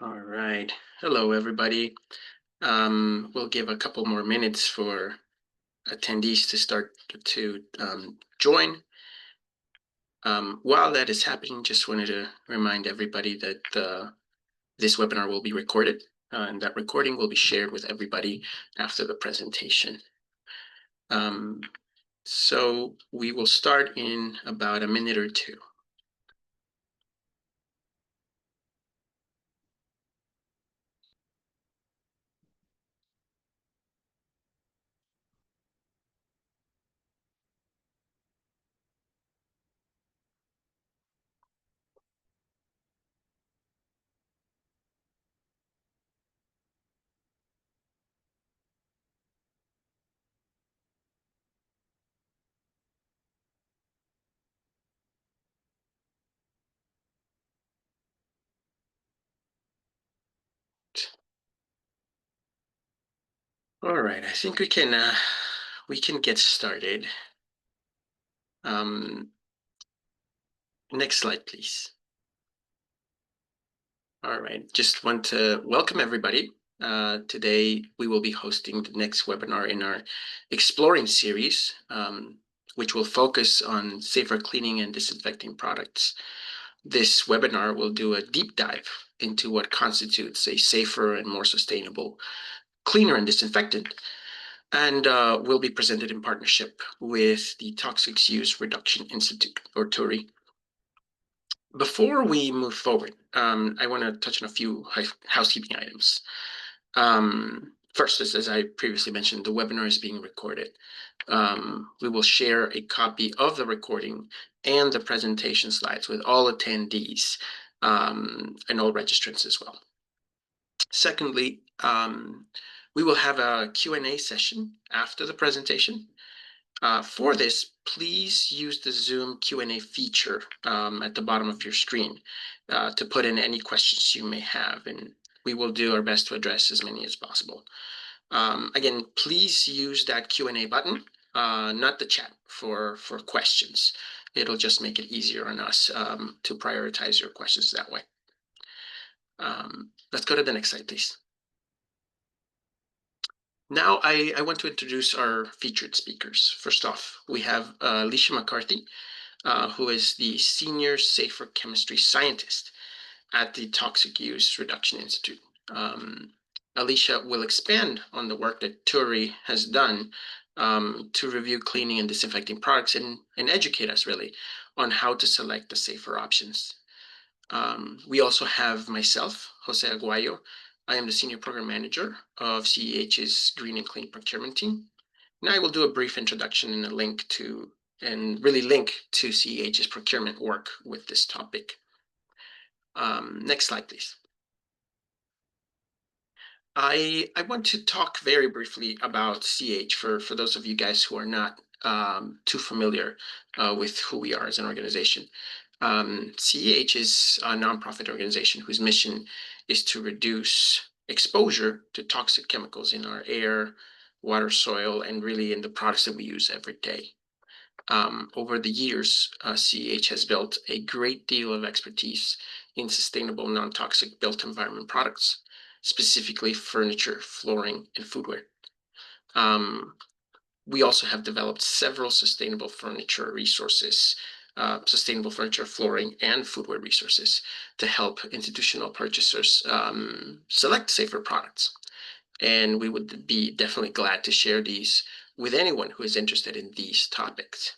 All right. Hello, everybody. We'll give a couple more minutes for attendees to start to join. While that is happening, just wanted to remind everybody that this webinar will be recorded, and that recording will be shared with everybody after the presentation. So we will start in about a minute or two. All right, I think we can get started. Next slide, please. All right, just want to welcome everybody. Today, we will be hosting the next webinar in our Exploring series, which will focus on safer cleaning and disinfecting products. This webinar will do a deep dive into what constitutes a safer and more sustainable cleaner and disinfectant, and will be presented in partnership with the Toxics Use Reduction Institute, or TURI. Before we move forward, I want to touch on a few housekeeping items. First, as I previously mentioned, the webinar is being recorded. We will share a copy of the recording and the presentation slides with all attendees and all registrants as well. Secondly, we will have a Q&A session after the presentation. For this, please use the Zoom Q&A feature at the bottom of your screen to put in any questions you may have, and we will do our best to address as many as possible. Again, please use that Q&A button, not the chat, for questions. It'll just make it easier on us to prioritize your questions that way. Let's go to the next slide, please. Now I want to introduce our featured speakers. First off, we have Alicia McCarthy, who is the Senior Safer Chemistry Scientist at the Toxic Use Reduction Institute. Alicia will expand on the work that TURI has done to review cleaning and disinfecting products and educate us really on how to select the safer options. We also have myself, Jose Aguayo. I am the Senior Program Manager of CEH's Green and Clean Procurement Team. And I will do a brief introduction and link to CEH's procurement work with this topic. Next slide, please. I want to talk very briefly about CEH for those of you guys who are not too familiar with who we are as an organization. CEH is a nonprofit organization whose mission is to reduce exposure to toxic chemicals in our air, water, soil, and really in the products that we use every day. Over the years, CEH has built a great deal of expertise in sustainable, non-toxic built environment products, specifically furniture, flooring, and foodware. We also have developed several sustainable furniture resources, sustainable furniture, flooring, and foodware resources to help institutional purchasers select safer products. And we would be definitely glad to share these with anyone who is interested in these topics.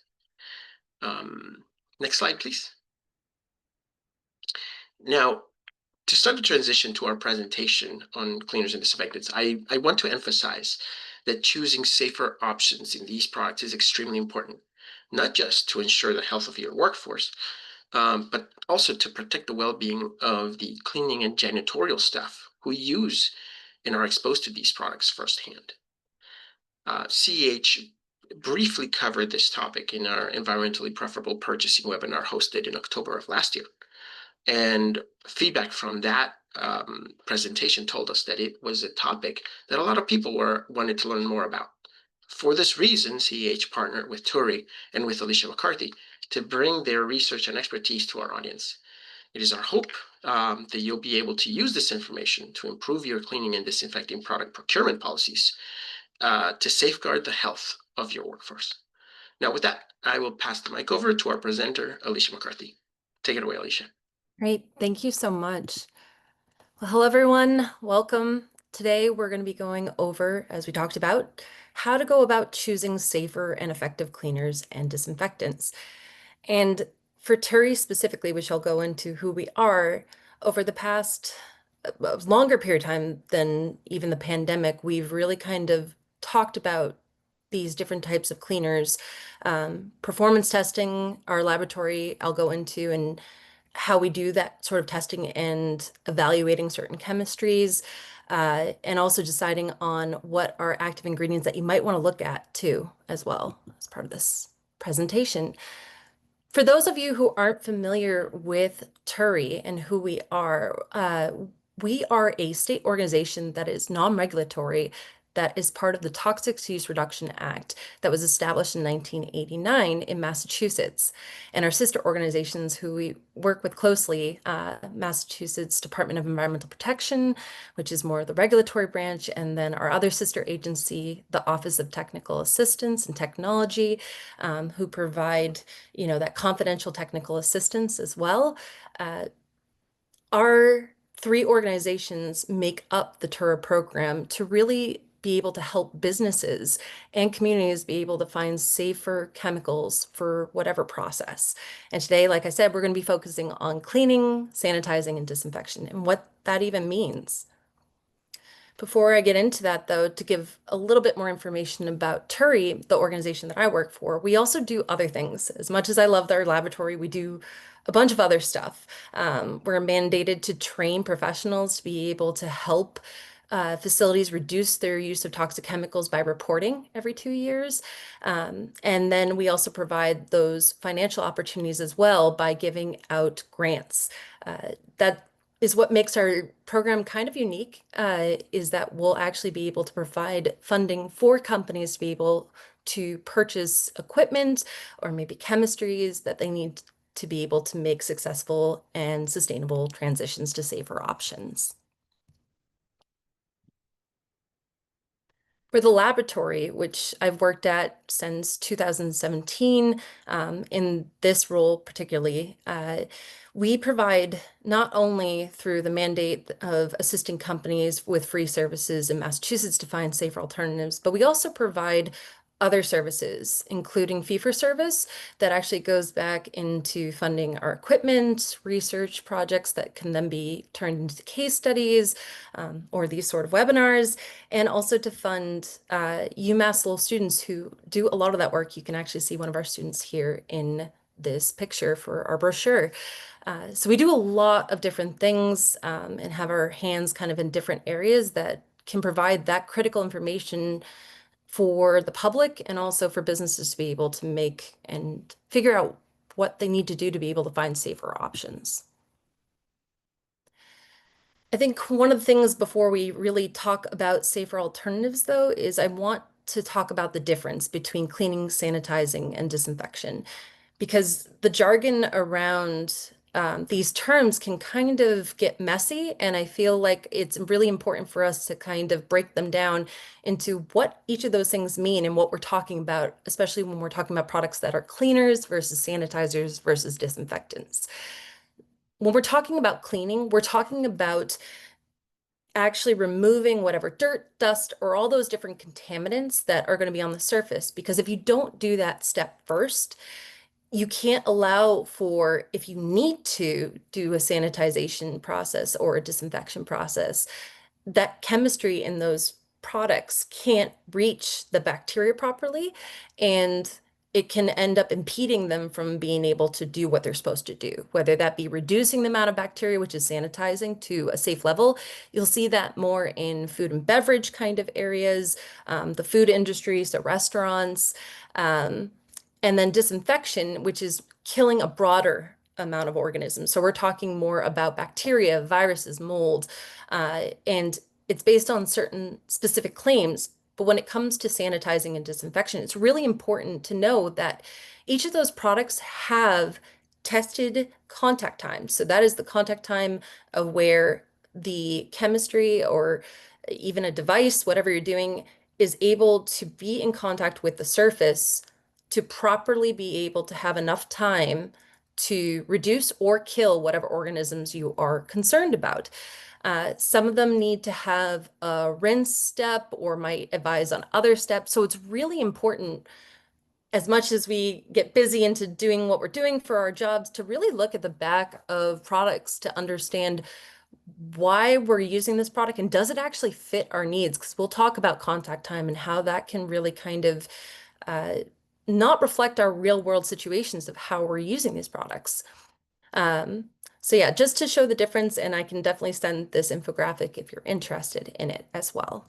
Next slide, please. Now, to start the transition to our presentation on cleaners and disinfectants, I want to emphasize that choosing safer options in these products is extremely important, not just to ensure the health of your workforce, but also to protect the well-being of the cleaning and janitorial staff who use and are exposed to these products firsthand. CEH briefly covered this topic in our environmentally preferable purchasing webinar hosted in October of last year. And feedback from that presentation told us that it was a topic that a lot of people wanted to learn more about. For this reason, CEH partnered with TURI and with Alicia McCarthy to bring their research and expertise to our audience. It is our hope that you'll be able to use this information to improve your cleaning and disinfecting product procurement policies to safeguard the health of your workforce. Now, with that, I will pass the mic over to our presenter, Alicia McCarthy. Take it away, Alicia. Great, thank you so much. Well, hello everyone, welcome. Today we're going to be going over, as we talked about, how to go about choosing safer and effective cleaners and disinfectants. And for Turi specifically, which I'll go into who we are, over the past longer period of time than even the pandemic, we've really kind of talked about these different types of cleaners. Performance testing, our laboratory, I'll go into, and how we do that sort of testing and evaluating certain chemistries, and also deciding on what are active ingredients that you might want to look at too, as well as part of this presentation. For those of you who aren't familiar with Turi and who we are a state organization that is non-regulatory, that is part of the Toxic Use Reduction Act that was established in 1989 in Massachusetts. And our sister organizations who we work with closely, Massachusetts Department of Environmental Protection, which is more the regulatory branch, and then our other sister agency, the Office of Technical Assistance and Technology, who provide, that confidential technical assistance as well. Our three organizations make up the Tura program to really be able to help businesses and communities be able to find safer chemicals for whatever process. And today, like I said, we're going to be focusing on cleaning, sanitizing, and disinfection, and what that even means. Before I get into that, though, to give a little bit more information about Turi, the organization that I work for, we also do other things. As much as I love our laboratory, we do a bunch of other stuff. We're mandated to train professionals to be able to help facilities reduce their use of toxic chemicals by reporting every 2 years. And then we also provide those financial opportunities as well by giving out grants. That is what makes our program kind of unique, is that we'll actually be able to provide funding for companies to be able to purchase equipment or maybe chemistries that they need to be able to make successful and sustainable transitions to safer options. For the laboratory, which I've worked at since 2017, in this role particularly, we provide not only through the mandate of assisting companies with free services in Massachusetts to find safer alternatives, but we also provide other services, including fee-for-service, that actually goes back into funding our equipment, research projects that can then be turned into case studies, or these sort of webinars, and also to fund UMass Lowell students who do a lot of that work. You can actually see one of our students here in this picture for our brochure. So we do a lot of different things, and have our hands kind of in different areas that can provide that critical information for the public and also for businesses to be able to make and figure out what they need to do to be able to find safer options. I think one of the things before we really talk about safer alternatives, though, is I want to talk about the difference between cleaning, sanitizing, and disinfection, because the jargon around these terms can kind of get messy, and I feel like it's really important for us to kind of break them down into what each of those things mean and what we're talking about, especially when we're talking about products that are cleaners versus sanitizers versus disinfectants. When we're talking about cleaning, we're talking about actually removing whatever dirt, dust, or all those different contaminants that are going to be on the surface. Because if you don't do that step first, you can't allow for, if you need to do a sanitization process or a disinfection process, that chemistry in those products can't reach the bacteria properly, and it can end up impeding them from being able to do what they're supposed to do, whether that be reducing the amount of bacteria, which is sanitizing to a safe level. You'll see that more in food and beverage kind of areas, the food industry, so restaurants, and then disinfection, which is killing a broader amount of organisms. So we're talking more about bacteria, viruses, mold, and it's based on certain specific claims. But when it comes to sanitizing and disinfection, it's really important to know that each of those products have tested contact time. So that is the contact time of where the chemistry or even a device, whatever you're doing, is able to be in contact with the surface to properly be able to have enough time to reduce or kill whatever organisms you are concerned about. Some of them need to have a rinse step or might advise on other steps. So it's really important, as much as we get busy into doing what we're doing for our jobs, to really look at the back of products to understand why we're using this product and does it actually fit our needs? Because we'll talk about contact time and how that can really kind of uh, not reflect our real world situations of how we're using these products. Um, so yeah, just to show the difference, and I can definitely send this infographic if you're interested in it as well.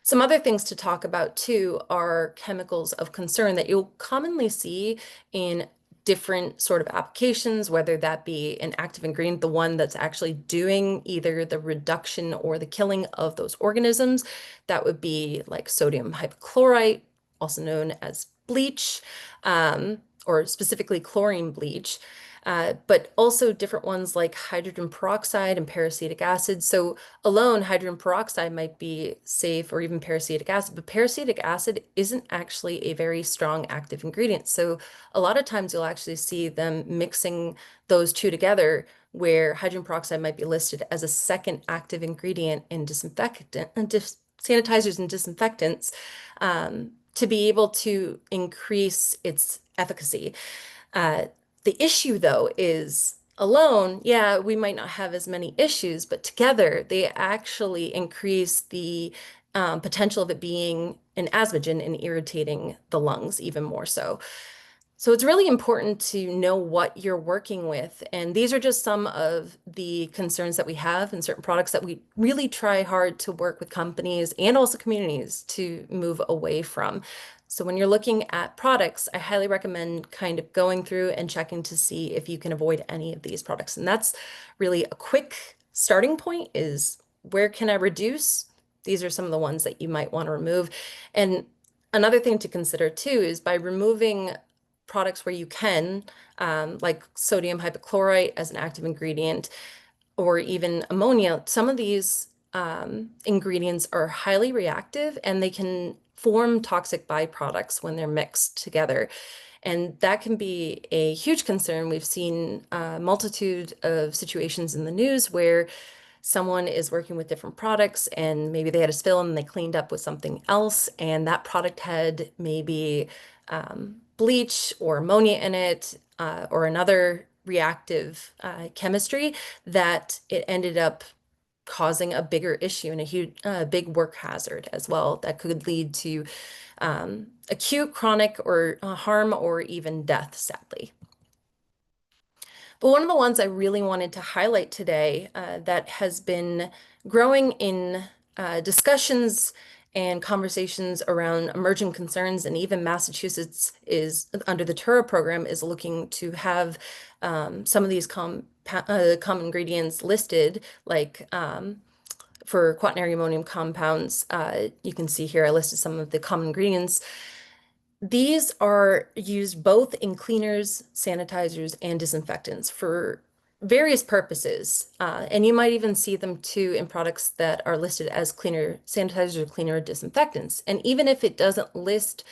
Some other things to talk about too are chemicals of concern that you'll commonly see in different sort of applications, whether that be an active ingredient, the one that's actually doing either the reduction or the killing of those organisms. That would be like sodium hypochlorite, also known as bleach, or specifically chlorine bleach. But also different ones like hydrogen peroxide and peracetic acid. So alone, hydrogen peroxide might be safe, or even peracetic acid, but peracetic acid isn't actually a very strong active ingredient. So a lot of times you'll actually see them mixing those two together, where hydrogen peroxide might be listed as a second active ingredient in sanitizers and disinfectants, to be able to increase its efficacy. Uh, the issue, though, is alone, yeah, we might not have as many issues, but together they actually increase the potential of it being an asthmagen and irritating the lungs even more so. So it's really important to know what you're working with. And these are just some of the concerns that we have in certain products that we really try hard to work with companies and also communities to move away from. So when you're looking at products, I highly recommend kind of going through and checking to see if you can avoid any of these products. And that's really a quick starting point: is where can I reduce? These are some of the ones that you might want to remove. And another thing to consider too is by removing products where you can, like sodium hypochlorite as an active ingredient, or even ammonia, some of these ingredients are highly reactive and they can form toxic byproducts when they're mixed together. And that can be a huge concern. We've seen a multitude of situations in the news where someone is working with different products and maybe they had a spill and they cleaned up with something else, and that product had maybe bleach or ammonia in it, or another reactive chemistry, that it ended up causing a bigger issue and a huge, big work hazard as well that could lead to acute, chronic, or harm, or even death, sadly. But one of the ones I really wanted to highlight today, that has been growing in discussions and conversations around emerging concerns, and even Massachusetts is, under the Tura program, is looking to have some of these common ingredients listed, like for quaternary ammonium compounds. You can see here I listed some of the common ingredients. These are used both in cleaners, sanitizers, and disinfectants for various purposes. And you might even see them too in products that are listed as cleaner sanitizers or cleaner disinfectants. And even if it doesn't list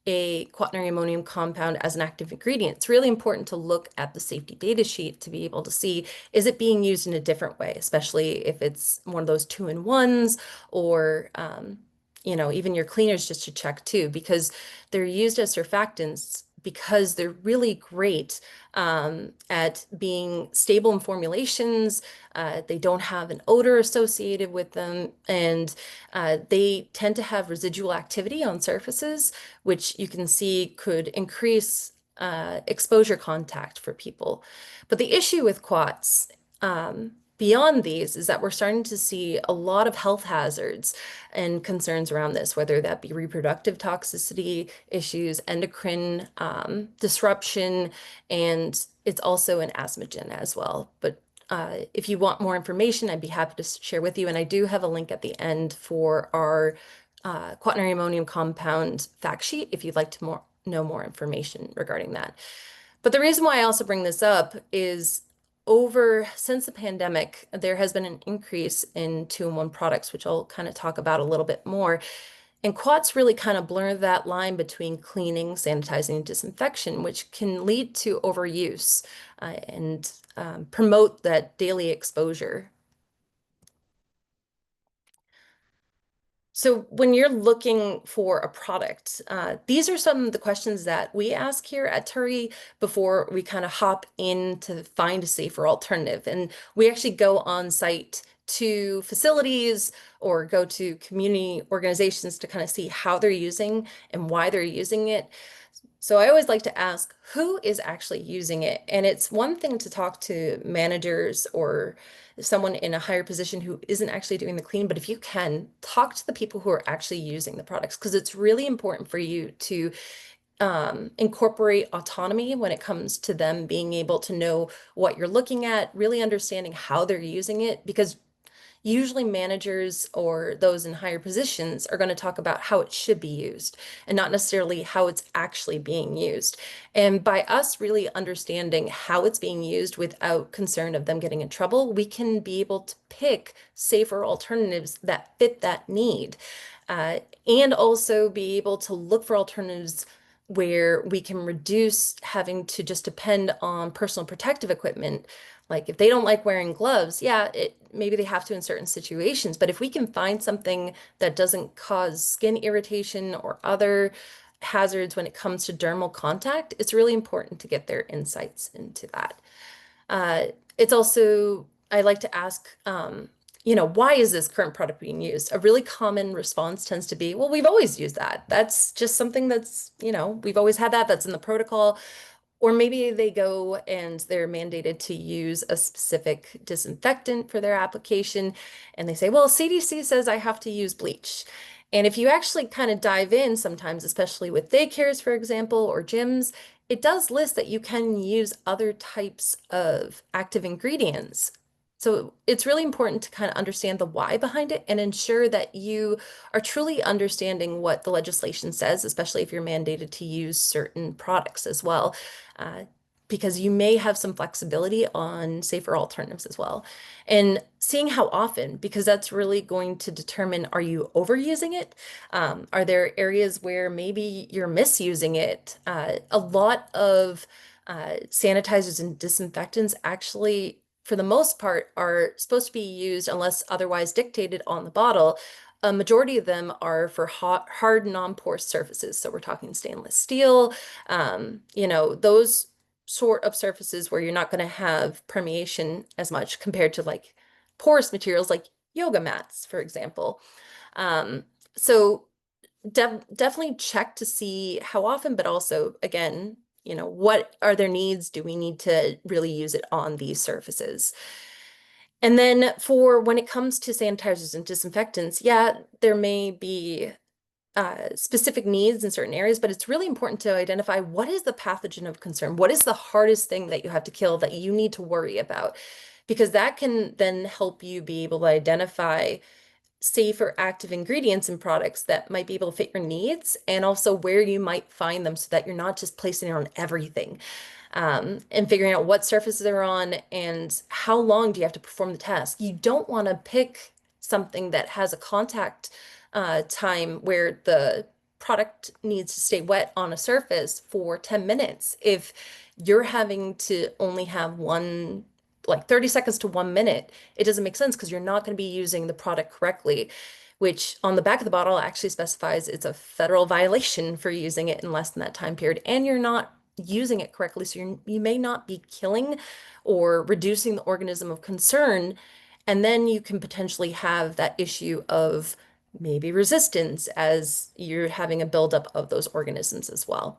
a quaternary ammonium compound as an active ingredient, it's really important to look at the safety data sheet to be able to see, is it being used in a different way, especially if it's one of those two-in-ones, or even your cleaners, just to check too, because they're used as surfactants because they're really great at being stable in formulations. They don't have an odor associated with them, and they tend to have residual activity on surfaces, which you can see could increase exposure contact for people. But the issue with quats, beyond these, is that we're starting to see a lot of health hazards and concerns around this, whether that be reproductive toxicity issues, endocrine disruption, and it's also an asthmagen as well. But if you want more information, I'd be happy to share with you. And I do have a link at the end for our quaternary ammonium compound fact sheet if you'd like to know more information regarding that. But the reason why I also bring this up is since the pandemic, there has been an increase in two-in-one products, which I'll kind of talk about a little bit more. And quats really kind of blur that line between cleaning, sanitizing, and disinfection, which can lead to overuse and promote that daily exposure. So when you're looking for a product, these are some of the questions that we ask here at Turi before we kind of hop in to find a safer alternative. And we actually go on site to facilities or go to community organizations to kind of see how they're using and why they're using it. So I always like to ask who is actually using it. And it's one thing to talk to managers or someone in a higher position who isn't actually doing the clean, but if you can, talk to the people who are actually using the products because it's really important for you to incorporate autonomy when it comes to them being able to know what you're looking at, really understanding how they're using it, because usually managers or those in higher positions are going to talk about how it should be used and not necessarily how it's actually being used. And by us really understanding how it's being used without concern of them getting in trouble, we can be able to pick safer alternatives that fit that need. Uh, and also be able to look for alternatives where we can reduce having to just depend on personal protective equipment. Like if they don't like wearing gloves, yeah, maybe they have to in certain situations. But if we can find something that doesn't cause skin irritation or other hazards when it comes to dermal contact, it's really important to get their insights into that. It's also, I like to ask, why is this current product being used? A really common response tends to be, well, we've always used that. That's just something that's, we've always had that. That's in the protocol. Or maybe they go and they're mandated to use a specific disinfectant for their application. And they say, well, CDC says I have to use bleach. And if you actually kind of dive in sometimes, especially with daycares, for example, or gyms, it does list that you can use other types of active ingredients. So it's really important to kind of understand the why behind it and ensure that you are truly understanding what the legislation says, especially if you're mandated to use certain products as well, uh, because you may have some flexibility on safer alternatives as well. And seeing how often, because that's really going to determine, are you overusing it? Are there areas where maybe you're misusing it? A lot of sanitizers and disinfectants actually, for the most part, are supposed to be used unless otherwise dictated on the bottle. A majority of them are for hard, non-porous surfaces. So we're talking stainless steel, those sort of surfaces where you're not going to have permeation as much compared to like porous materials like yoga mats, for example. Um, so definitely check to see how often, but also, again, what are their needs? Do we need to really use it on these surfaces? And then for when it comes to sanitizers and disinfectants, yeah, there may be specific needs in certain areas, but it's really important to identify what is the pathogen of concern? What is the hardest thing that you have to kill that you need to worry about? Because that can then help you be able to identify safer active ingredients in products that might be able to fit your needs and also where you might find them so that you're not just placing it on everything. And figuring out what surfaces they're on and how long do you have to perform the task. You don't want to pick something that has a contact time where the product needs to stay wet on a surface for 10 minutes. If you're having to only have like 30 seconds to 1 minute, it doesn't make sense because you're not going to be using the product correctly, which on the back of the bottle actually specifies it's a federal violation for using it in less than that time period. And you're not using it correctly. So you may not be killing or reducing the organism of concern. And then you can potentially have that issue of maybe resistance as you're having a buildup of those organisms as well.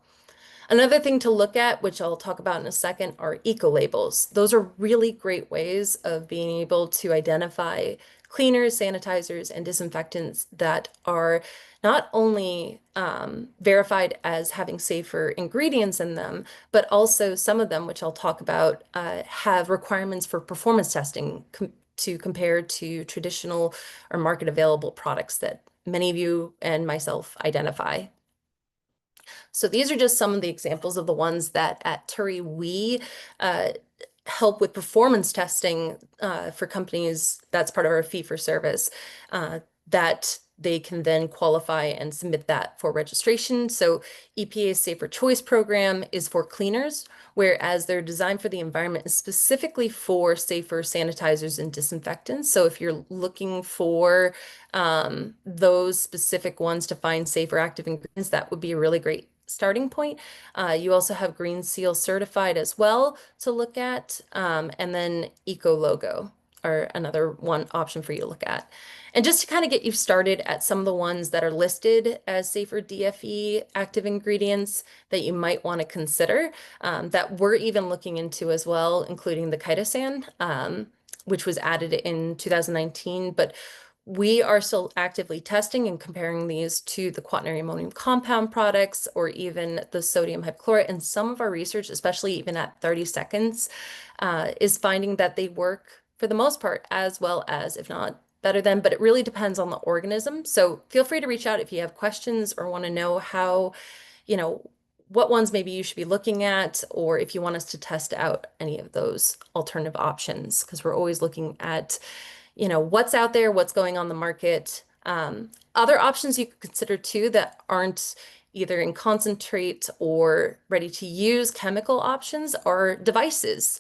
Another thing to look at, which I'll talk about in a second, are eco labels. Those are really great ways of being able to identify cleaners, sanitizers, and disinfectants that are not only verified as having safer ingredients in them, but also some of them, which I'll talk about, have requirements for performance testing to compare to traditional or market available products that many of you and myself identify. So these are just some of the examples of the ones that at Turi we uh, help with performance testing for companies. That's part of our fee for service that they can then qualify and submit that for registration. So EPA's Safer Choice program is for cleaners, whereas they're designed for the environment is specifically for safer sanitizers and disinfectants. So if you're looking for those specific ones to find safer active ingredients, that would be a really great starting point. You also have Green Seal certified as well to look at, and then Eco Logo are another one option for you to look at. And just to kind of get you started at some of the ones that are listed as safer DFE active ingredients that you might want to consider, that we're even looking into as well, including the chitosan, which was added in 2019, but we are still actively testing and comparing these to the quaternary ammonium compound products or even the sodium hypochlorite. And some of our research, especially even at 30 seconds, is finding that they work for the most part as well as, if not better than, but it really depends on the organism. So feel free to reach out if you have questions or want to know how, you know, what ones maybe you should be looking at, or if you want us to test out any of those alternative options, because we're always looking at, you know, what's out there, what's going on the market. Other options you could consider too that aren't either in concentrate or ready to use chemical options are devices.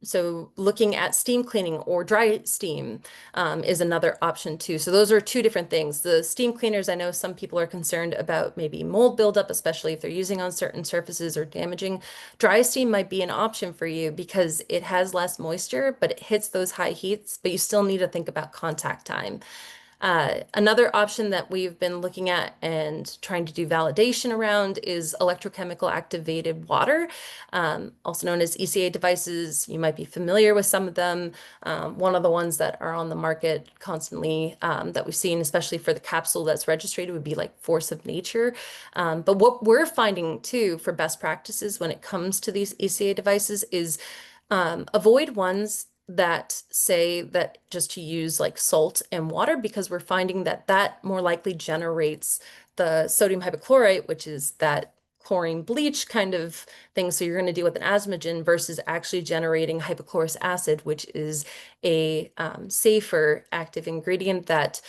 So looking at steam cleaning or dry steam is another option too. So those are two different things. The steam cleaners, I know some people are concerned about maybe mold buildup, especially if they're using on certain surfaces or damaging. Dry steam might be an option for you because it has less moisture, but it hits those high heats, but you still need to think about contact time. Another option that we've been looking at and trying to do validation around is electrochemical activated water, also known as ECA devices. You might be familiar with some of them. One of the ones that are on the market constantly that we've seen, especially for the capsule that's registered, would be like Force of Nature. But what we're finding too for best practices when it comes to these ECA devices is avoid ones that say that just to use like salt and water, because we're finding that that more likely generates the sodium hypochlorite, which is that chlorine bleach kind of thing. So you're going to deal with an asthmagen versus actually generating hypochlorous acid, which is a safer active ingredient that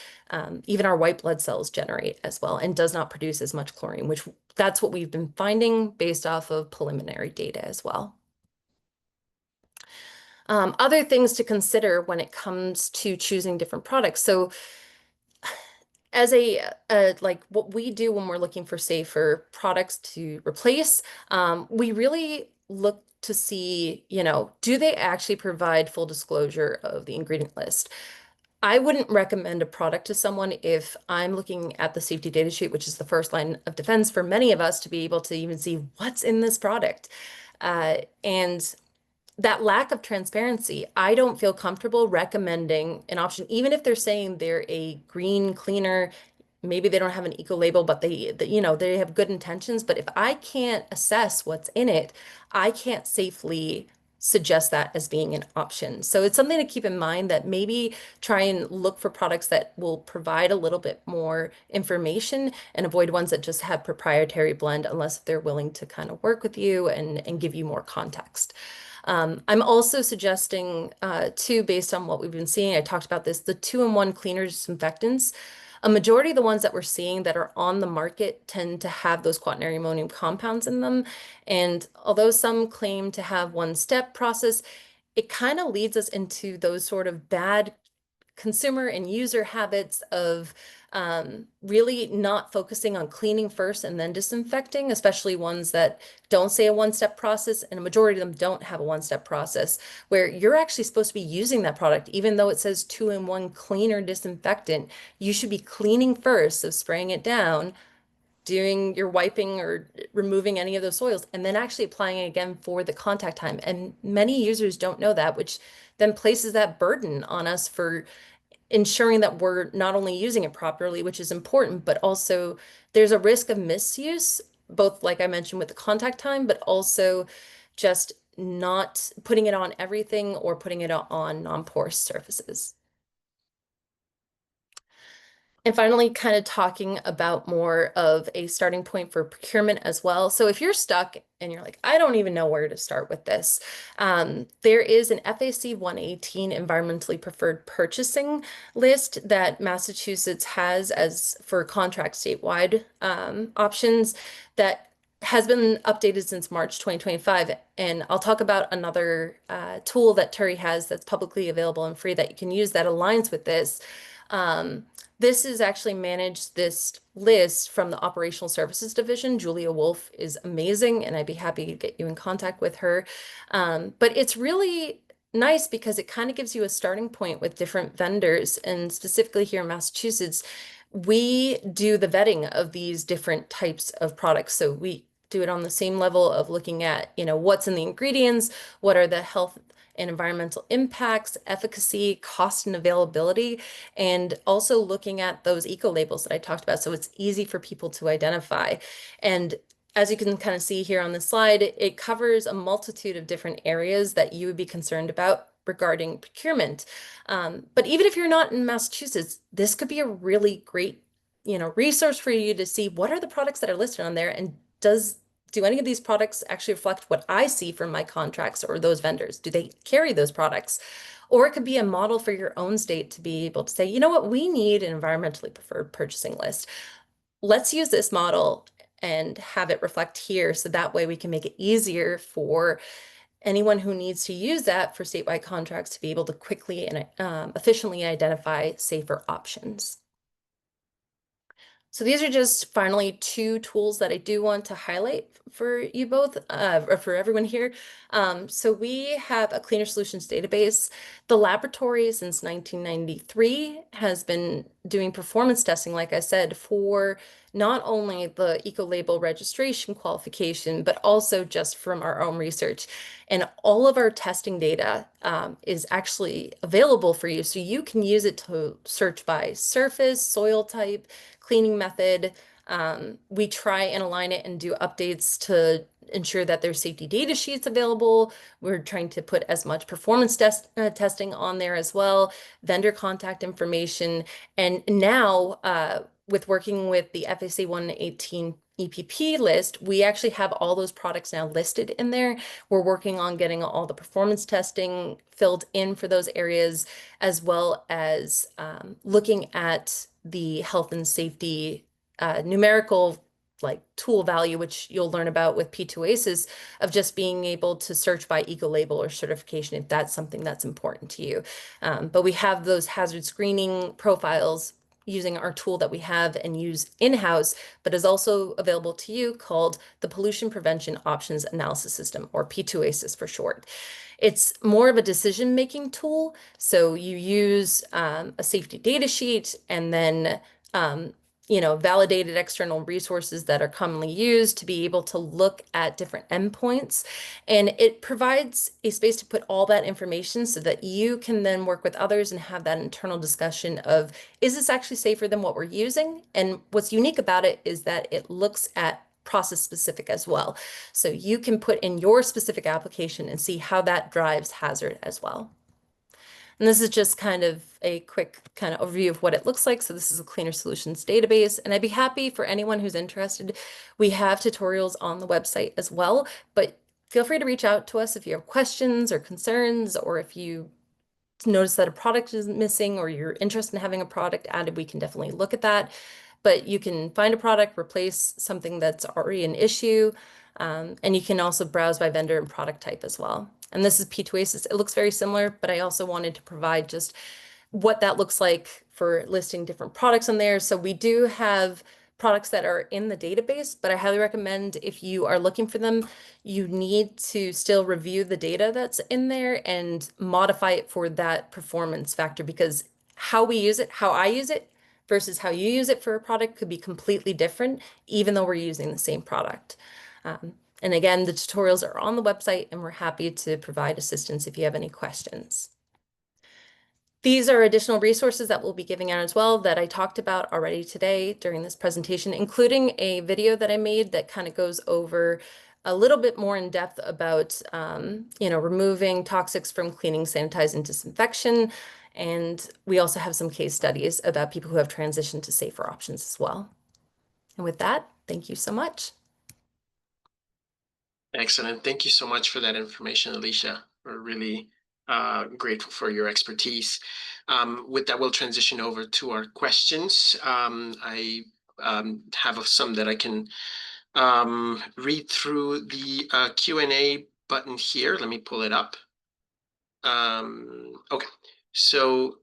even our white blood cells generate as well and does not produce as much chlorine, which that's what we've been finding based off of preliminary data as well. Other things to consider when it comes to choosing different products. So as like what we do when we're looking for safer products to replace, we really look to see, you know, do they actually provide full disclosure of the ingredient list? I wouldn't recommend a product to someone if I'm looking at the safety data sheet, which is the first line of defense for many of us to be able to even see what's in this product. And that lack of transparency, I don't feel comfortable recommending an option, even if they're saying they're a green cleaner. Maybe they don't have an eco label, but you know, they have good intentions. But if I can't assess what's in it, I can't safely suggest that as being an option. So it's something to keep in mind that maybe try and look for products that will provide a little bit more information and avoid ones that just have proprietary blend unless they're willing to kind of work with you and give you more context. I'm also suggesting, too, based on what we've been seeing, I talked about this, the 2-in-1 cleaner disinfectants. A majority of the ones that we're seeing that are on the market tend to have those quaternary ammonium compounds in them. And although some claim to have one-step process, it kind of leads us into those sort of bad consumer and user habits of really not focusing on cleaning first and then disinfecting, especially ones that don't say a one-step process, and a majority of them don't have a one-step process where you're actually supposed to be using that product, even though it says 2-in-1 cleaner disinfectant, you should be cleaning first, so spraying it down, doing your wiping or removing any of those soils, and then actually applying it again for the contact time. And many users don't know that, which then places that burden on us for ensuring that we're not only using it properly, which is important, but also there's a risk of misuse, both like I mentioned with the contact time, but also just not putting it on everything or putting it on non-porous surfaces. And finally, kind of talking about more of a starting point for procurement as well. So if you're stuck and you're like, I don't even know where to start with this, there is an FAC 118 environmentally preferred purchasing list that Massachusetts has as for contract statewide options that has been updated since March 2025. And I'll talk about another tool that Terry has that's publicly available and free that you can use that aligns with this. Um, this is actually managed this list from the Operational Services Division. Julia Wolf is amazing, and I'd be happy to get you in contact with her. But it's really nice because it kind of gives you a starting point with different vendors, and specifically here in Massachusetts, we do the vetting of these different types of products. So we do it on the same level of looking at, what's in the ingredients, what are the health and environmental impacts, efficacy, cost, and availability, and also looking at those eco labels that I talked about. So it's easy for people to identify. And as you can kind of see here on the slide, it covers a multitude of different areas that you would be concerned about regarding procurement. But even if you're not in Massachusetts, this could be a really great, resource for you to see what are the products that are listed on there, and do any of these products actually reflect what I see from my contracts or those vendors? Do they carry those products? Or it could be a model for your own state to be able to say, you know what, we need an environmentally preferred purchasing list. Let's use this model and have it reflect here so that way we can make it easier for anyone who needs to use that for statewide contracts to be able to quickly and efficiently identify safer options. So these are just finally two tools that I do want to highlight for you both, or for everyone here. So we have a Cleaner Solutions database. The laboratory since 1993 has been doing performance testing, like I said, for not only the eco-label registration qualification, but also just from our own research. And all of our testing data is actually available for you. So you can use it to search by surface, soil type, cleaning method. We try and align it and do updates to ensure that there's safety data sheets available. We're trying to put as much performance testing on there as well, vendor contact information. And now, with working with the FAC 118 EPP list, we actually have all those products now listed in there. We're working on getting all the performance testing filled in for those areas, as well as looking at the health and safety numerical like tool value, which you'll learn about with P2ACES, of just being able to search by eco label or certification if that's something that's important to you. But we have those hazard screening profiles using our tool that we have and use in-house, but is also available to you, called the Pollution Prevention Options Analysis System, or P2ACES for short. It's more of a decision-making tool. So you use a safety data sheet and then validated external resources that are commonly used to be able to look at different endpoints. And it provides a space to put all that information so that you can then work with others and have that internal discussion of, is this actually safer than what we're using? And what's unique about it is that it looks at process specific as well. So you can put in your specific application and see how that drives hazard as well. And this is just kind of a quick kind of overview of what it looks like. So this is a Cleaner Solutions database, and I'd be happy for anyone who's interested. We have tutorials on the website as well, but feel free to reach out to us if you have questions or concerns, or if you notice that a product is missing or you're interested in having a product added, we can definitely look at that. But you can find a product, replace something that's already an issue, and you can also browse by vendor and product type as well. And this is P2ACES. It looks very similar, but I also wanted to provide just what that looks like for listing different products on there. So we do have products that are in the database, but I highly recommend if you are looking for them, you need to still review the data that's in there and modify it for that performance factor, because how we use it, how I use it versus how you use it for a product could be completely different, even though we're using the same product. And again, the tutorials are on the website, and we're happy to provide assistance if you have any questions. These are additional resources that we'll be giving out as well that I talked about already today during this presentation, including a video that I made that kind of goes over a little bit more in depth about, removing toxics from cleaning, sanitizing, disinfection. And we also have some case studies about people who have transitioned to safer options as well. And with that, thank you so much. Excellent. Thank you so much for that information, Alicia. We're really grateful for your expertise. With that, we'll transition over to our questions. I have some that I can read through the Q&A button here. Let me pull it up. Okay, so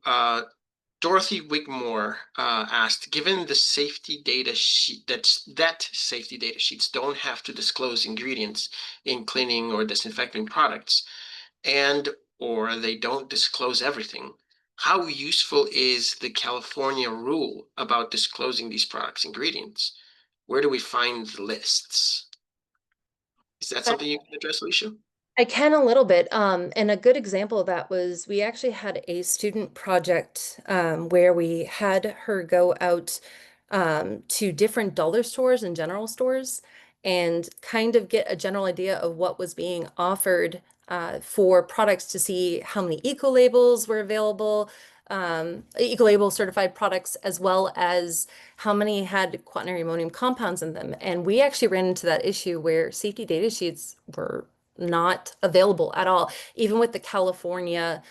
Dorothy Wigmore asked, given the safety data sheet that safety data sheets don't have to disclose ingredients in cleaning or disinfecting products, and or they don't disclose everything, how useful is the California rule about disclosing these products' ingredients? Where do we find the lists? Is that something you can address, Alicia? I can a little bit. And a good example of that was we actually had a student project where we had her go out to different dollar stores and general stores and kind of get a general idea of what was being offered for products to see how many eco labels were available, eco label certified products, as well as how many had quaternary ammonium compounds in them. And we actually ran into that issue where safety data sheets were not available at all. Even with the California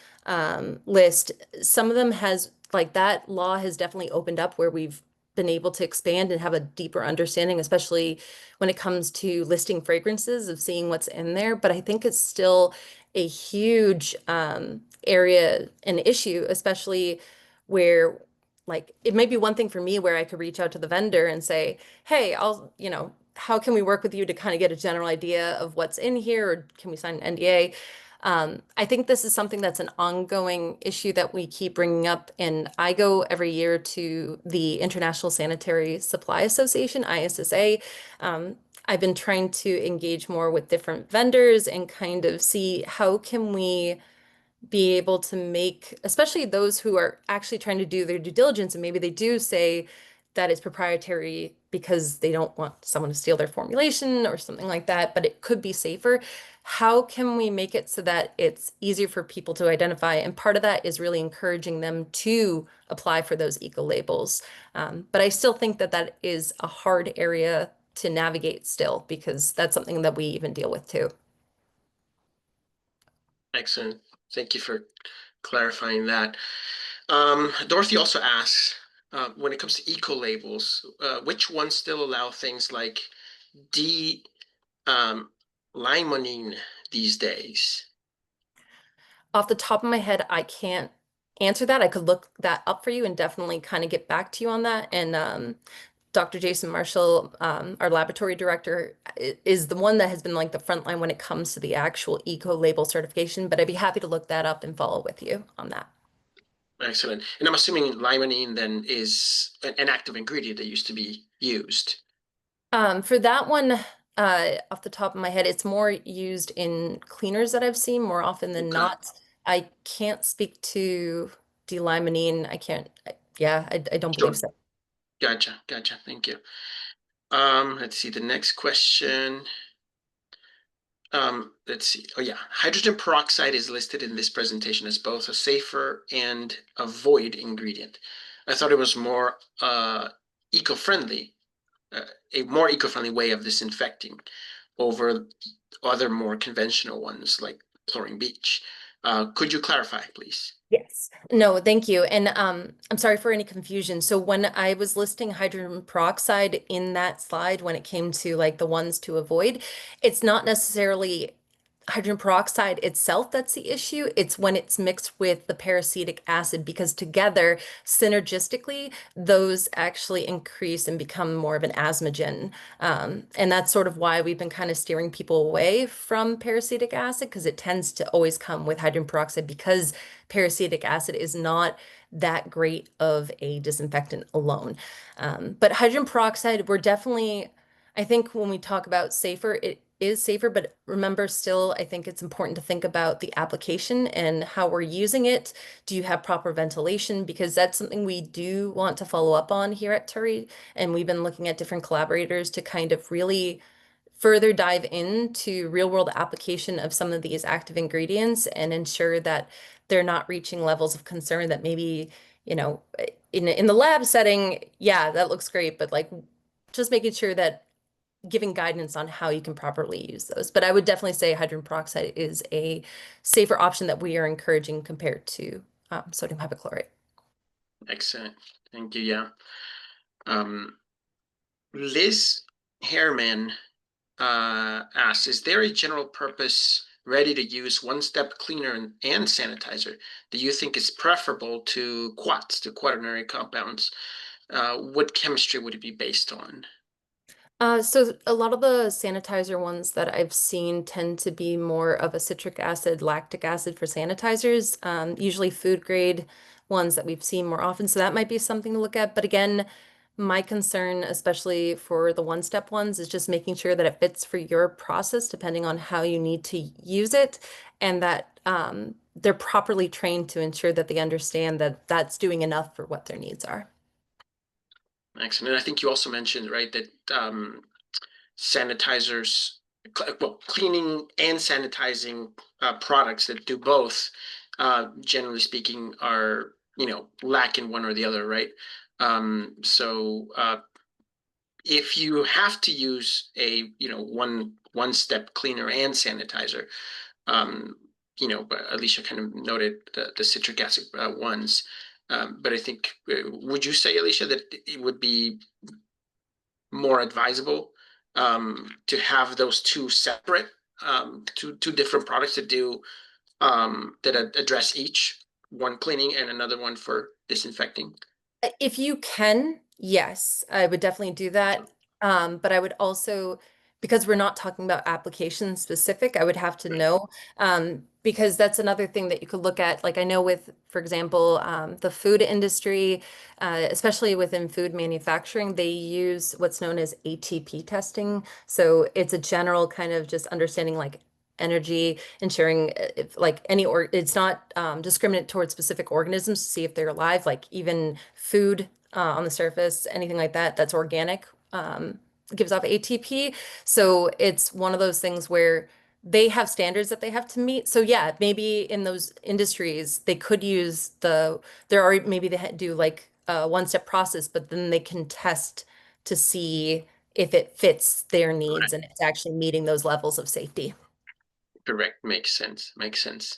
list, some of them has like that law has definitely opened up where we've been able to expand and have a deeper understanding, especially when it comes to listing fragrances of seeing what's in there. But I think it's still a huge area and issue, especially where like it may be one thing for me where I could reach out to the vendor and say, hey, how can we work with you to kind of get a general idea of what's in here, or can we sign an NDA? I think this is something that's an ongoing issue that we keep bringing up. And I go every year to the International Sanitary Supply Association, ISSA. I've been trying to engage more with different vendors and kind of see how can we be able to make, especially those who are actually trying to do their due diligence, and maybe they do say that it's proprietary because they don't want someone to steal their formulation or something like that, but it could be safer. How can we make it so that it's easier for people to identify? And part of that is really encouraging them to apply for those eco labels. But I still think that that is a hard area to navigate still, because that's something that we even deal with too. Excellent. Thank you for clarifying that. Dorothy also asks, when it comes to eco labels, which ones still allow things like D limonene these days? Off the top of my head, I can't answer that. I could look that up for you and definitely kind of get back to you on that. And Dr. Jason Marshall, our laboratory director, is the one that has been like the front line when it comes to the actual eco label certification. But I'd be happy to look that up and follow with you on that. Excellent. And I'm assuming limonene then is an active ingredient that used to be used. For that one, off the top of my head, it's more used in cleaners that I've seen more often than Okay. not. I can't speak to D-limonene. I can't, yeah, I don't believe Sure. so. Gotcha. Gotcha. Thank you. Let's see the next question. Let's see. Oh yeah, hydrogen peroxide is listed in this presentation as both a safer and a void ingredient. I thought it was more eco-friendly, a more eco-friendly way of disinfecting over other more conventional ones like chlorine bleach. Could you clarify, please? Yes. No, thank you. And I'm sorry for any confusion. So when I was listing hydrogen peroxide in that slide, when it came to like the ones to avoid, it's not necessarily hydrogen peroxide itself that's the issue. It's when it's mixed with the peracetic acid, because together, synergistically, those actually increase and become more of an asthmagen. And that's sort of why we've been kind of steering people away from peracetic acid, because it tends to always come with hydrogen peroxide, because peracetic acid is not that great of a disinfectant alone. But hydrogen peroxide, we're definitely, I think when we talk about safer, it is safer, but remember still, I think it's important to think about the application and how we're using it. Do you have proper ventilation? Because that's something we do want to follow up on here at Turi. And we've been looking at different collaborators to kind of really further dive into real world application of some of these active ingredients and ensure that they're not reaching levels of concern that maybe, you know, in the lab setting, yeah, that looks great, but like just making sure that giving guidance on how you can properly use those. But I would definitely say hydrogen peroxide is a safer option that we are encouraging compared to sodium hypochlorite. Excellent. Thank you. Yeah. Um, Liz Hairman asks, is there a general purpose ready to use one-step cleaner and sanitizer that you think is preferable to quats, to quaternary compounds? What chemistry would it be based on? So a lot of the sanitizer ones that I've seen tend to be more of a citric acid, lactic acid for sanitizers, usually food grade ones that we've seen more often. So that might be something to look at. But again, my concern, especially for the one-step ones, is just making sure that it fits for your process, depending on how you need to use it, and that they're properly trained to ensure that they understand that that's doing enough for what their needs are. Excellent. And I think you also mentioned, right, that sanitizers, well, cleaning and sanitizing products that do both, generally speaking, are, lack in one or the other, right? So if you have to use a, one step cleaner and sanitizer, um, but Alicia kind of noted the citric acid ones. But I think, would you say, Alicia, that it would be more advisable to have those two separate, two different products that do that address each, one cleaning and another one for disinfecting? If you can, yes, I would definitely do that. But I would also, because we're not talking about application specific, I would have to Right. know, because that's another thing that you could look at. Like I know with, for example, the food industry, especially within food manufacturing, they use what's known as ATP testing. So it's a general kind of just understanding like energy, ensuring if like any or it's not discriminate towards specific organisms to see if they're alive, like even food on the surface, anything like that that's organic gives off ATP. So it's one of those things where they have standards that they have to meet. So yeah, maybe in those industries they could use there are maybe they do like a one-step process, but then they can test to see if it fits their needs and it's actually meeting those levels of safety. Correct. Makes sense. Makes sense.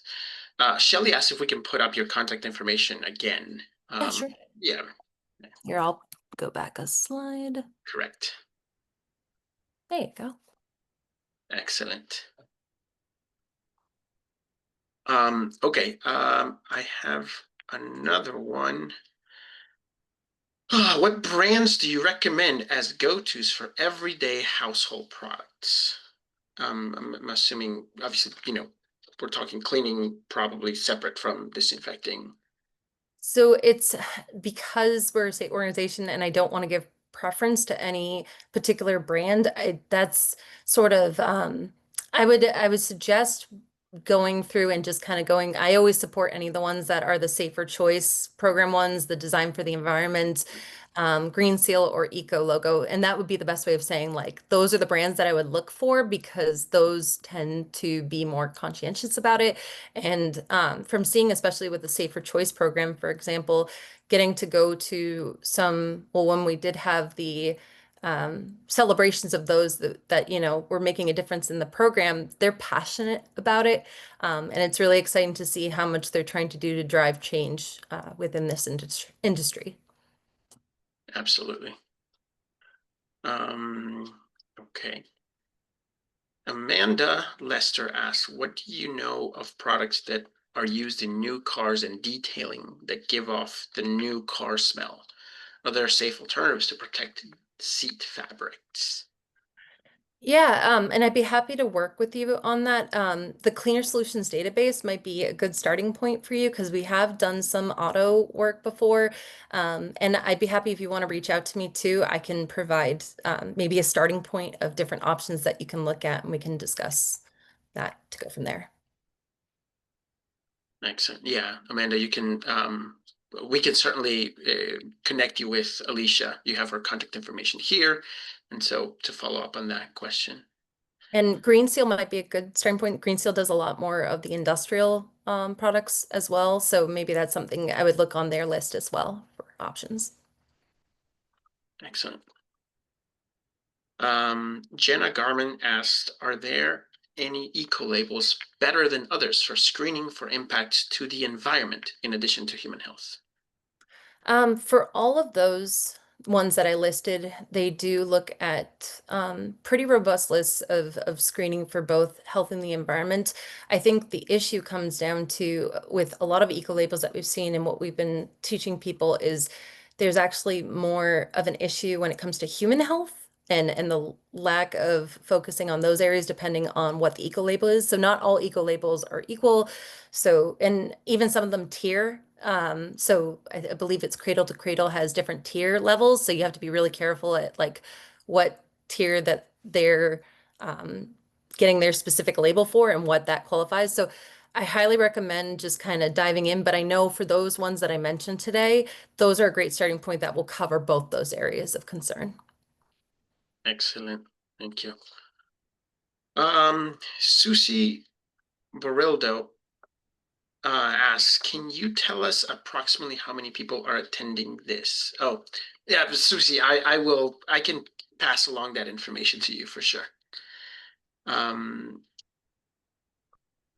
Shelly asked if we can put up your contact information again. Yeah, sure. Yeah, Here, I'll go back a slide. correct. There you go. Excellent. Okay. I have another one. What brands do you recommend as go-tos for everyday household products? I'm assuming, obviously, we're talking cleaning, probably separate from disinfecting. So it's because we're a state organization and I don't want to give preference to any particular brand. That's sort of I would suggest going through and just kind of going. I always support any of the ones that are the safer choice program ones, the design for the environment, Green Seal or Eco logo. And that would be the best way of saying like those are the brands that I would look for because those tend to be more conscientious about it. And from seeing, especially with the Safer Choice program, for example, getting to go to some, well, when we did have the celebrations of those that were making a difference in the program, they're passionate about it. And it's really exciting to see how much they're trying to do to drive change within this industry. Absolutely. Okay. Amanda Lester asks, what do you know of products that are used in new cars and detailing that give off the new car smell? Are there safe alternatives to protect seat fabrics? Yeah, and I'd be happy to work with you on that. The Cleaner Solutions database might be a good starting point for you because we have done some auto work before. And I'd be happy if you want to reach out to me too. I can provide maybe a starting point of different options that you can look at and we can discuss that to go from there. Excellent. Yeah, Amanda, we can certainly connect you with Alicia. You have her contact information here. And so to follow up on that question. And Green Seal might be a good starting point. Green Seal does a lot more of the industrial products as well. So maybe that's something I would look on their list as well for options. Excellent. Jenna Garman asked, are there any eco labels better than others for screening for impacts to the environment in addition to human health? For all of those ones that I listed, they do look at pretty robust lists of screening for both health and the environment. I think the issue comes down to with a lot of eco labels that we've seen and what we've been teaching people is there's actually more of an issue when it comes to human health. And the lack of focusing on those areas depending on what the eco label is. So not all eco labels are equal. So, and even some of them tier. So I believe it's Cradle to Cradle has different tier levels. So you have to be really careful at like what tier that they're um, getting their specific label for and what that qualifies. So I highly recommend just kind of diving in. But I know for those ones that I mentioned today, those are a great starting point that will cover both those areas of concern. Excellent. Thank you. Susie Barildo asks, can you tell us approximately how many people are attending this? Oh, yeah, Susie, I can pass along that information to you for sure. Um,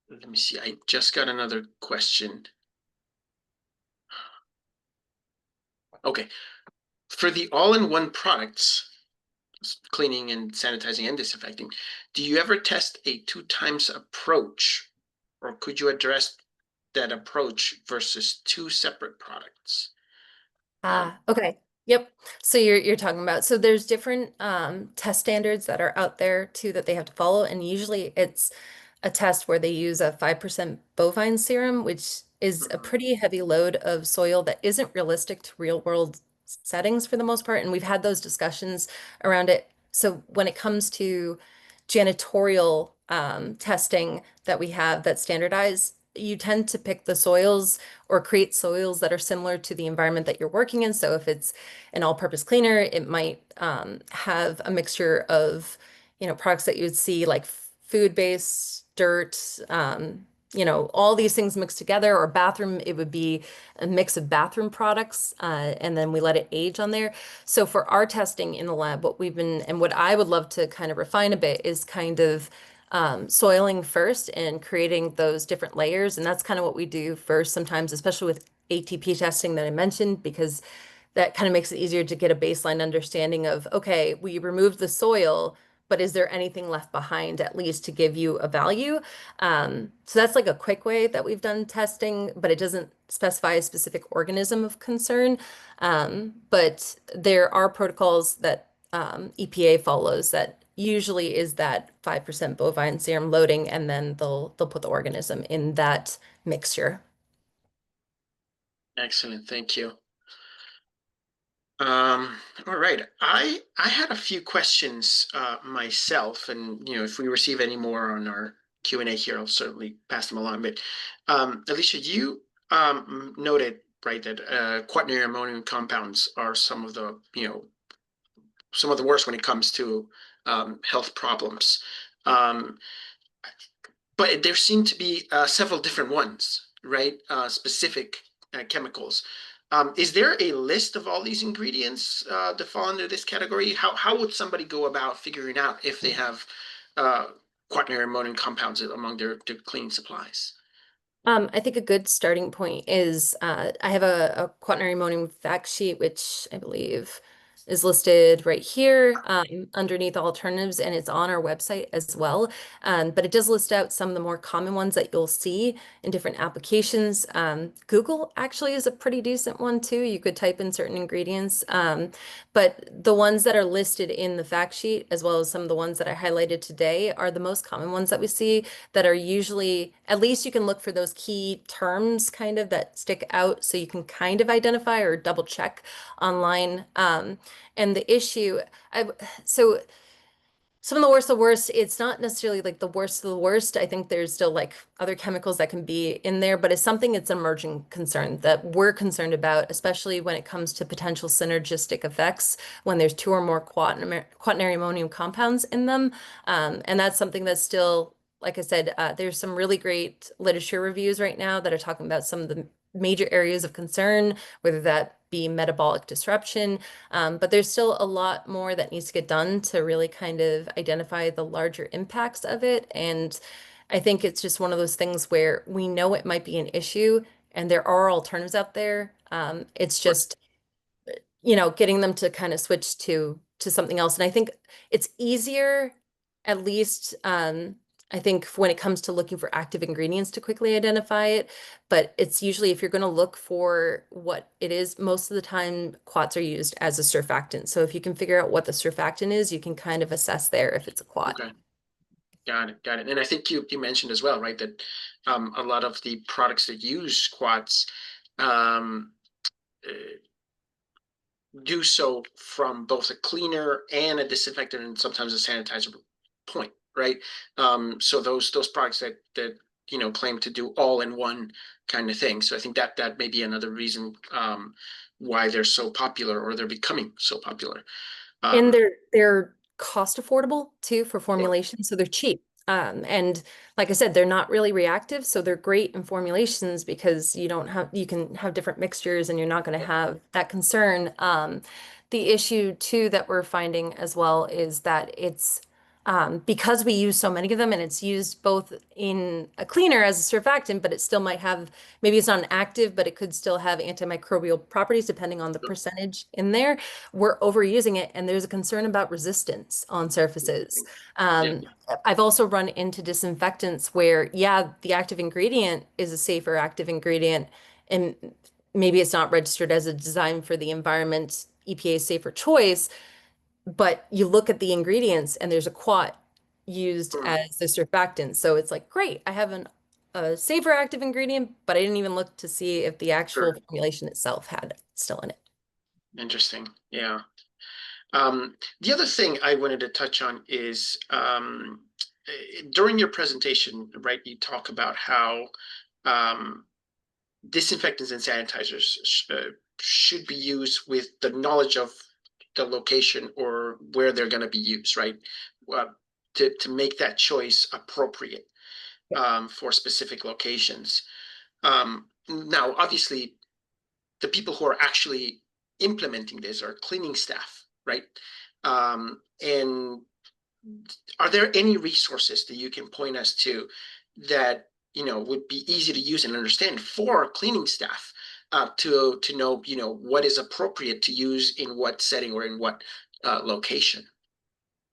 let me see. I just got another question. Okay. For the all-in-one products, cleaning and sanitizing and disinfecting, do you ever test a 2 times approach, or could you address that approach versus two separate products? Okay. Yep. So you're talking about so there's different test standards that are out there too that they have to follow, and usually it's a test where they use a 5% bovine serum, which is a Mhm. pretty heavy load of soil that isn't realistic to real world settings for the most part. And we've had those discussions around it. So when it comes to janitorial testing that we have that's standardized, you tend to pick the soils or create soils that are similar to the environment that you're working in. So if it's an all-purpose cleaner, it might have a mixture of, products that you would see like food-based, dirt, all these things mixed together. Or bathroom, it would be a mix of bathroom products, and then we let it age on there. So for our testing in the lab, what we've been, and what I would love to kind of refine a bit is kind of soiling first and creating those different layers. And that's kind of what we do first sometimes, especially with ATP testing that I mentioned, because that kind of makes it easier to get a baseline understanding of, okay, we removed the soil, but is there anything left behind at least to give you a value? So that's like a quick way that we've done testing, but it doesn't specify a specific organism of concern. But there are protocols that EPA follows that usually is that 5% bovine serum loading, and then they'll put the organism in that mixture. Excellent, thank you. Um, all right. I had a few questions myself, and if we receive any more on our Q&A here, I'll certainly pass them along. But Alicia, you noted right that quaternary ammonium compounds are some of the worst when it comes to health problems. Um, but there seem to be several different ones, right? Specific chemicals. Is there a list of all these ingredients that fall under this category? How would somebody go about figuring out if they have uh, quaternary ammonium compounds among their cleaning supplies? I think a good starting point is I have a quaternary ammonium fact sheet, which I believe is listed right here underneath alternatives, and it's on our website as well. But it does list out some of the more common ones that you'll see in different applications. Google actually is a pretty decent one too. You could type in certain ingredients. But the ones that are listed in the fact sheet, as well as some of the ones that I highlighted today, are the most common ones that we see that are usually, at least you can look for those key terms kind of that stick out so you can kind of identify or double check online. And the issue, so Some of the worst, it's not necessarily like the worst of the worst. I think there's still like other chemicals that can be in there, but it's something, it's an emerging concern that we're concerned about, especially when it comes to potential synergistic effects when there's two or more quaternary ammonium compounds in them. And that's something that's still, like I said, there's some really great literature reviews right now that are talking about some of the major areas of concern, whether that be metabolic disruption, but there's still a lot more that needs to get done to really kind of identify the larger impacts of it. And I think it's just one of those things where we know it might be an issue and there are alternatives out there. It's just, getting them to kind of switch to something else. And I think it's easier, at least, I think when it comes to looking for active ingredients to quickly identify it, but it's usually if you're going to look for what it is, most of the time quats are used as a surfactant. So if you can figure out what the surfactant is, you can kind of assess there if it's a quat. Okay, got it, got it. And I think you mentioned as well, right, that a lot of the products that use quats um, uh, do so from both a cleaner and a disinfectant and sometimes a sanitizer point, right? So those products that claim to do all in one kind of thing. So I think that may be another reason why they're so popular or they're becoming so popular. And Um, they're cost affordable too for sure, formulation, so they're cheap. And like I said, they're not really reactive, so they're great in formulations because you can have different mixtures and you're not going to have that concern. The issue too that we're finding as well is that it's because we use so many of them and it's used both in a cleaner as a surfactant, but it still might have, maybe it's not an active, but it could still have antimicrobial properties depending on the sure. percentage in there. We're overusing it and there's a concern about resistance on surfaces. Yeah, I've also run into disinfectants where, yeah, the active ingredient is a safer active ingredient and maybe it's not registered as a design for the environment EPA safer choice, but you look at the ingredients and there's a quat used sure, as the surfactant. So it's like, great, I have a safer active ingredient, but I didn't even look to see if the actual sure. formulation itself had still in it. Interesting. Yeah. The other thing I wanted to touch on is during your presentation, right, you talk about how um, disinfectants and sanitizers should be used with the knowledge of the location or where they're going to be used, right? Uh, to make that choice appropriate for specific locations. Now, obviously, the people who are actually implementing this are cleaning staff, right? And are there any resources that you can point us to that would be easy to use and understand for cleaning staff to know what is appropriate to use in what setting or in what location?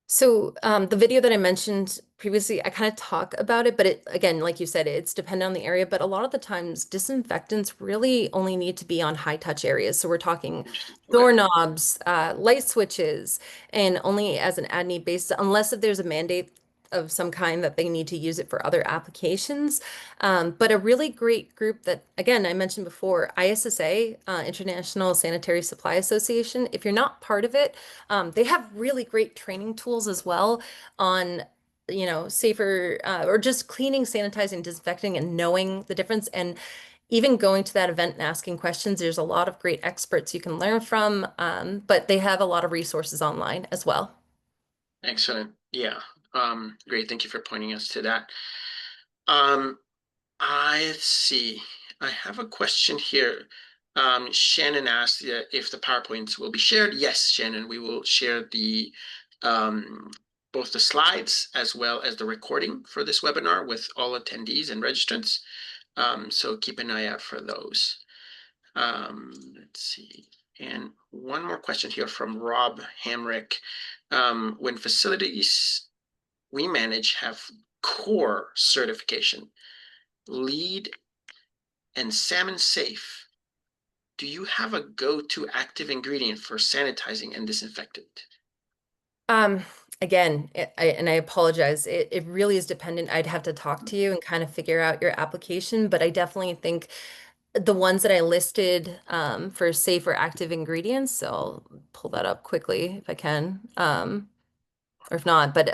So the video that I mentioned previously, I kind of talk about it, but it again, like you said, it's dependent on the area. But a lot of the times, disinfectants really only need to be on high touch areas. So we're talking Interesting. Okay. doorknobs, light switches, and only as an ad need basis, unless if there's a mandate of some kind that they need to use it for other applications. But a really great group that, again, I mentioned before, ISSA, International Sanitary Supply Association. If you're not part of it, they have really great training tools as well on, safer or just cleaning, sanitizing, disinfecting, and knowing the difference. And even going to that event and asking questions, there's a lot of great experts you can learn from, but they have a lot of resources online as well. Excellent. Yeah. Great. Thank you for pointing us to that. Um, let's see. I have a question here. Shannon asked if the PowerPoints will be shared. Yes, Shannon, we will share the um, both the slides as well as the recording for this webinar with all attendees and registrants. So keep an eye out for those. Let's see. And one more question here from Rob Hamrick. When facilities we manage have core certification, LEED and salmon safe, do you have a go-to active ingredient for sanitizing and disinfectant? Um, Again, and I apologize. It really is dependent. I'd have to talk to you and kind of figure out your application, but I definitely think the ones that I listed for safer active ingredients, so I'll pull that up quickly if I can. or if not, but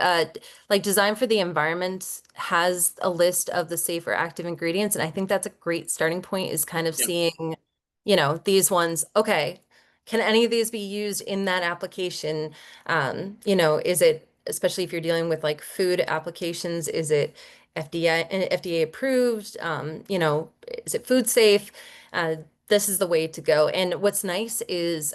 like Design for the Environment has a list of the safer active ingredients, and I think that's a great starting point is kind of Yeah. seeing, these ones, okay, can any of these be used in that application? Is it, especially if you're dealing with like food applications, is it FDA approved? Is it food safe? Uh, this is the way to go. And what's nice is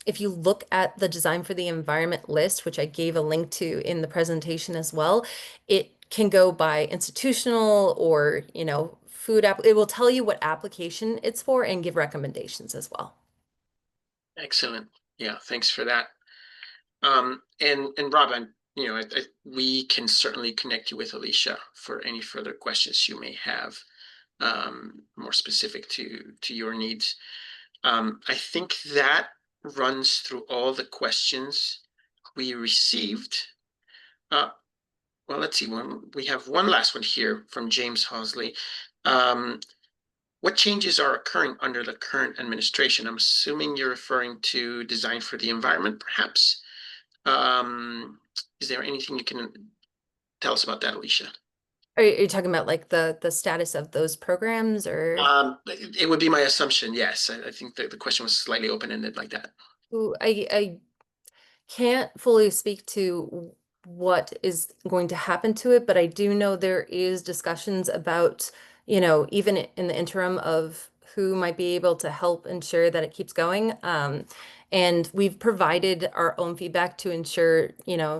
if you look at the Design for the Environment list, which I gave a link to in the presentation as well, it can go by institutional or, food app. It will tell you what application it's for and give recommendations as well. Excellent. Yeah, thanks for that. And Rob, we can certainly connect you with Alicia for any further questions you may have, more specific to your needs. I think that runs through all the questions we received. Uh, well, let's see. We have one last one here from James Hosley. Um, what changes are occurring under the current administration? I'm assuming you're referring to Design for the Environment, perhaps. Um, is there anything you can tell us about that, Alicia? Are you talking about like the status of those programs or? It would be my assumption, yes. I think the question was slightly open-ended like that. Ooh, I can't fully speak to what is going to happen to it, but I do know there is discussions about, even in the interim of who might be able to help ensure that it keeps going. And we've provided our own feedback to ensure,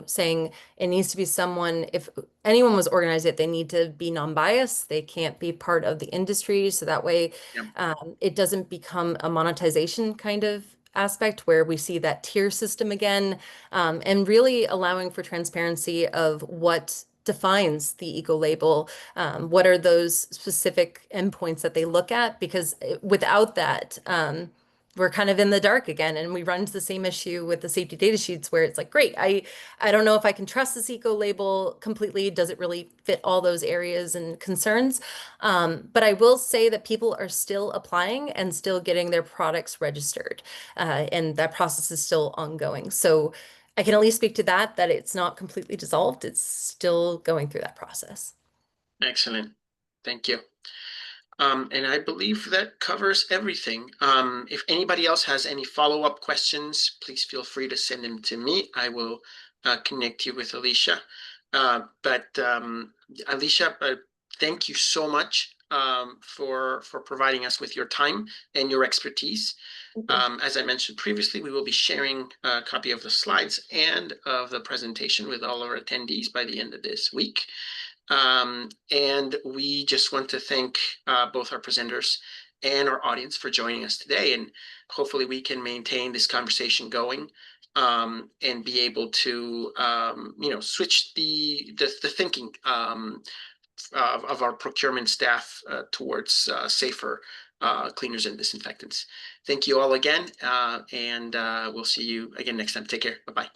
saying it needs to be someone, if anyone was organized it, they need to be non-biased. They can't be part of the industry. So that way, Yeah, it doesn't become a monetization kind of aspect where we see that tier system again, and really allowing for transparency of what defines the eco label. What are those specific endpoints that they look at? Because without that, we're kind of in the dark again, and we run into the same issue with the safety data sheets where it's like, great, I don't know if I can trust this eco label completely. Does it really fit all those areas and concerns? But I will say that people are still applying and still getting their products registered, and that process is still ongoing. So I can at least speak to that it's not completely dissolved. It's still going through that process. excellent. Thank you. And I believe that covers everything. If anybody else has any follow-up questions, please feel free to send them to me. I will connect you with Alicia. But Alicia, thank you so much for providing us with your time and your expertise. Thank you. As I mentioned previously, we will be sharing a copy of the slides and of the presentation with all our attendees by the end of this week. And we just want to thank both our presenters and our audience for joining us today. And hopefully we can maintain this conversation going, and be able to switch the thinking of our procurement staff towards safer cleaners and disinfectants. Thank you all again, and we'll see you again next time. Take care. Bye-bye.